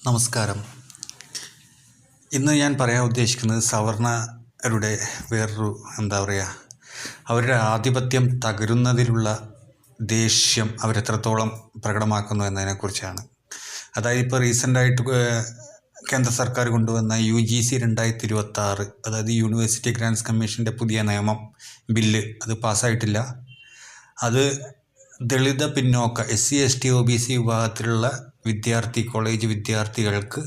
നമസ്കാരം. ഇന്ന് ഞാൻ പറയാൻ ഉദ്ദേശിക്കുന്നത് സവർണരുടെ വേറൊരു അവരുടെ ആധിപത്യം തകരുന്നതിലുള്ള ദേഷ്യം അവരെത്രത്തോളം പ്രകടമാക്കുന്നു എന്നതിനെക്കുറിച്ചാണ്. അതായത് ഇപ്പോൾ റീസെൻ്റായിട്ട് കേന്ദ്ര സർക്കാർ കൊണ്ടുവന്ന UGC 2026, അതായത് യൂണിവേഴ്സിറ്റി ഗ്രാൻറ്റ്സ് കമ്മീഷൻ്റെ പുതിയ നിയമം ബില്ല്, അത് പാസ്സായിട്ടില്ല. അത് ദളിത പിന്നോക്ക SC ST OBC വിഭാഗത്തിലുള്ള കോളേജ് വിദ്യാർത്ഥികൾക്ക്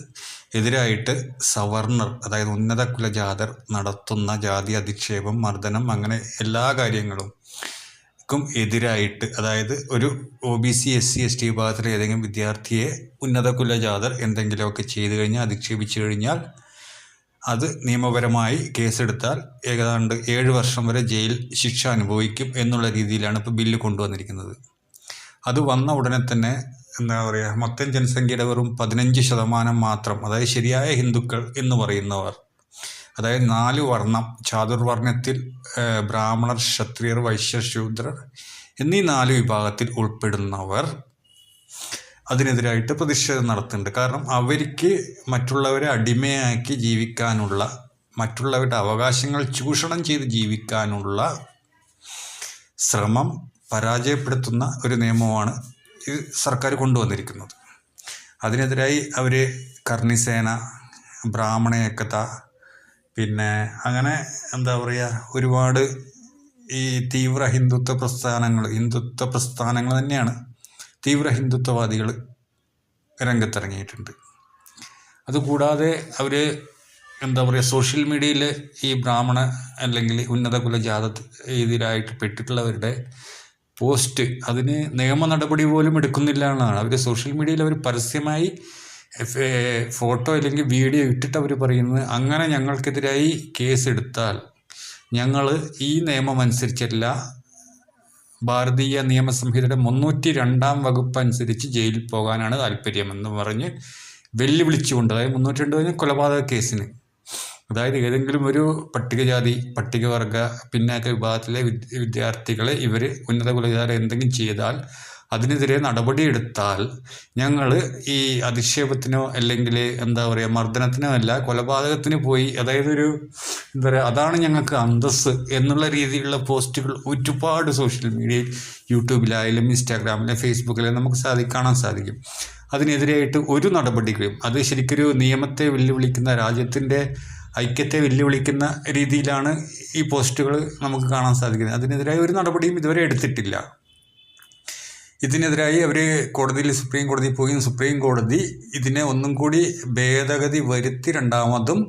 എതിരായിട്ട് സവർണർ, അതായത് ഉന്നത കുലജാതർ നടത്തുന്ന ജാതി അധിക്ഷേപം, മർദ്ദനം, അങ്ങനെ എല്ലാ കാര്യങ്ങൾക്കും എതിരായിട്ട്, അതായത് ഒരു OBC SC ST വിഭാഗത്തിലെ ഏതെങ്കിലും വിദ്യാർത്ഥിയെ ഉന്നത കുലജാതർ എന്തെങ്കിലുമൊക്കെ ചെയ്തു കഴിഞ്ഞാൽ, അധിക്ഷേപിച്ചു കഴിഞ്ഞാൽ അത് നിയമപരമായി കേസെടുത്താൽ ഏതാണ്ട് 7 വർഷം വരെ ജയിൽ ശിക്ഷ അനുഭവിക്കും എന്നുള്ള രീതിയിലാണ് ഇപ്പോൾ ബില്ല് കൊണ്ടുവന്നിരിക്കുന്നത്. അത് വന്ന ഉടനെ തന്നെ മൊത്തം ജനസംഖ്യയുടെ വെറും 15% മാത്രം, അതായത് ശരിയായ ഹിന്ദുക്കൾ എന്ന് പറയുന്നവർ, അതായത് 4 വർണ്ണം, ചാതുർവർണ്ണത്തിൽ ബ്രാഹ്മണർ, ക്ഷത്രിയർ, വൈശ്യർ, ശൂദ്രർ എന്നീ 4 വിഭാഗത്തിൽ ഉൾപ്പെടുന്നവർ അതിനെതിരായിട്ട് പ്രതിഷേധം നടത്തുന്നുണ്ട്. കാരണം അവർക്ക് മറ്റുള്ളവരെ അടിമയാക്കി ജീവിക്കാനുള്ള, മറ്റുള്ളവരുടെ അവകാശങ്ങൾ ചൂഷണം ചെയ്ത് ജീവിക്കാനുള്ള ശ്രമം പരാജയപ്പെടുത്തുന്ന ഒരു നിയമമാണ് ഈ സർക്കാർ കൊണ്ടുവന്നിരിക്കുന്നത്. അതിനെതിരായി അവർ കർണിസേന, ബ്രാഹ്മണ ഏകത, പിന്നെ അങ്ങനെ ഒരുപാട് ഈ തീവ്ര ഹിന്ദുത്വ പ്രസ്ഥാനങ്ങൾ തന്നെയാണ്, തീവ്ര ഹിന്ദുത്വവാദികൾ രംഗത്തിറങ്ങിയിട്ടുണ്ട്. അതുകൂടാതെ അവർ സോഷ്യൽ മീഡിയയിൽ ഈ ബ്രാഹ്മണ അല്ലെങ്കിൽ ഉന്നത കുലജാത ഇതിലായിട്ട് പെട്ടിട്ടുള്ളവരുടെ പോസ്റ്റ്, അതിന് നിയമ നടപടി പോലും എടുക്കുന്നില്ല എന്നാണ്. അവർ സോഷ്യൽ മീഡിയയിൽ അവർ പരസ്യമായി ഫോട്ടോ അല്ലെങ്കിൽ വീഡിയോ ഇട്ടിട്ട് അവർ പറയുന്നത്, അങ്ങനെ ഞങ്ങൾക്കെതിരായി കേസെടുത്താൽ ഞങ്ങൾ ഈ നിയമം അനുസരിച്ചല്ല, ഭാരതീയ നിയമസംഹിതയുടെ 302 വകുപ്പ് അനുസരിച്ച് ജയിലിൽ പോകാനാണ് താല്പര്യമെന്ന് പറഞ്ഞ് വെല്ലുവിളിച്ചുകൊണ്ട്, അതായത് 302 കൊലപാതക കേസിന്, അതായത് ഏതെങ്കിലും ഒരു പട്ടികജാതി, പട്ടികവർഗ, പിന്നാക്ക വിഭാഗത്തിലെ വിദ്യാർത്ഥികളെ ഇവർ ഉന്നത കുലജാതരെ എന്തെങ്കിലും ചെയ്താൽ, അതിനെതിരെ നടപടിയെടുത്താൽ ഞങ്ങൾ ഈ അധിക്ഷേപത്തിനോ അല്ലെങ്കിൽ മർദ്ദനത്തിനോ അല്ല, കൊലപാതകത്തിന് പോയി, അതായത് അതാണ് ഞങ്ങൾക്ക് അന്തസ്സ് എന്നുള്ള രീതിയിലുള്ള പോസ്റ്റുകൾ ഒരുപാട് സോഷ്യൽ മീഡിയയിൽ, യൂട്യൂബിലായാലും ഇൻസ്റ്റാഗ്രാമിലും ഫേസ്ബുക്കിലും നമുക്ക് കാണാൻ സാധിക്കും. അതിനെതിരായിട്ട് ഒരു നടപടികളും, അത് ശരിക്കൊരു നിയമത്തെ വെല്ലുവിളിക്കുന്ന, രാജ്യത്തിൻ്റെ ഐക്യത്തെ വെല്ലുവിളിക്കുന്ന രീതിയിലാണ് ഈ പോസ്റ്റുകൾ നമുക്ക് കാണാൻ സാധിക്കുന്നത്. അതിനെതിരായി ഒരു നടപടിയും ഇതുവരെ എടുത്തിട്ടില്ല. ഇതിനെതിരായി അവർ സുപ്രീം കോടതിയിൽ പോയി, സുപ്രീം കോടതി ഇതിനെ ഒന്നും കൂടി ഭേദഗതി വരുത്തി രണ്ടാമതും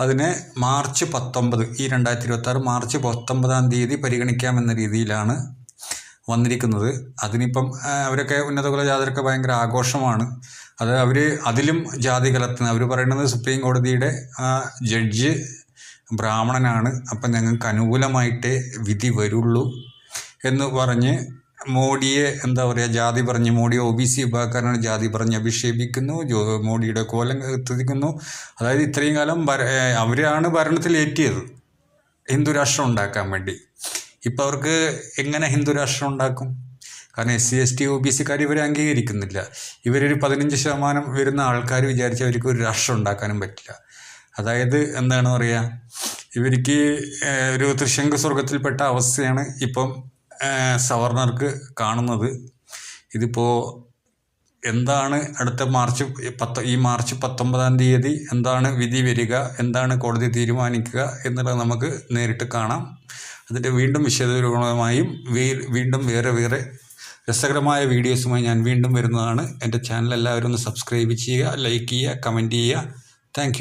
അതിനെ മാർച്ച് 19, ഈ 2026 മാർച്ച് 19 പരിഗണിക്കാമെന്ന രീതിയിലാണ് വന്നിരിക്കുന്നത്. അതിനിപ്പം അവരൊക്കെ ഉന്നത കുലജാതരൊക്കെ ഭയങ്കര ആഘോഷമാണ്. അത് അവർ അതിലും ജാതി കലർത്തുന്നത്. അവർ പറയുന്നത് സുപ്രീം കോടതിയുടെ ജഡ്ജ് ബ്രാഹ്മണനാണ്, അപ്പം ഞങ്ങൾക്ക് അനുകൂലമായിട്ടേ വിധി വരുള്ളൂ എന്ന് പറഞ്ഞ് മോഡിയെ ജാതി പറഞ്ഞ്, മോഡി OBC വിഭാഗക്കാരനാണ്, ജാതി പറഞ്ഞ് അഭിഷേപിക്കുന്നു, മോഡിയുടെ കോലം എത്തിക്കുന്നു. അതായത് ഇത്രയും കാലം അവരാണ് ഭരണത്തിലേറ്റിയത് ഹിന്ദു രാഷ്ട്രം ഉണ്ടാക്കാൻ വേണ്ടി. ഇപ്പം അവർക്ക് എങ്ങനെ ഹിന്ദു രാഷ്ട്രം ഉണ്ടാക്കും? കാരണം SC ST OBCക്കാർ ഇവരെ അംഗീകരിക്കുന്നില്ല. ഇവരൊരു 15% വരുന്ന ആൾക്കാർ വിചാരിച്ച് അവർക്ക് ഒരു രാഷ്ട്രം ഉണ്ടാക്കാനും പറ്റില്ല. അതായത് ഇവർക്ക് ഒരു ത്രിശങ്കു സ്വർഗത്തിൽപ്പെട്ട അവസ്ഥയാണ് ഇപ്പം സവർണർക്ക് കാണുന്നത്. ഇതിപ്പോൾ എന്താണ് അടുത്ത ഈ മാർച്ച് 19 എന്താണ് വിധി വരിക, എന്താണ് കോടതി തീരുമാനിക്കുക എന്നുള്ളത് നമുക്ക് നേരിട്ട് കാണാം. അതിൻ്റെ വീണ്ടും വിശദമായും വീണ്ടും വേറെ രസകരമായ വീഡിയോസുമായി ഞാൻ വീണ്ടും വരുന്നതാണ്. എൻ്റെ ചാനൽ എല്ലാവരും ഒന്ന് സബ്സ്ക്രൈബ് ചെയ്യുക, ലൈക്ക് ചെയ്യുക, കമൻറ്റ് ചെയ്യുക. താങ്ക്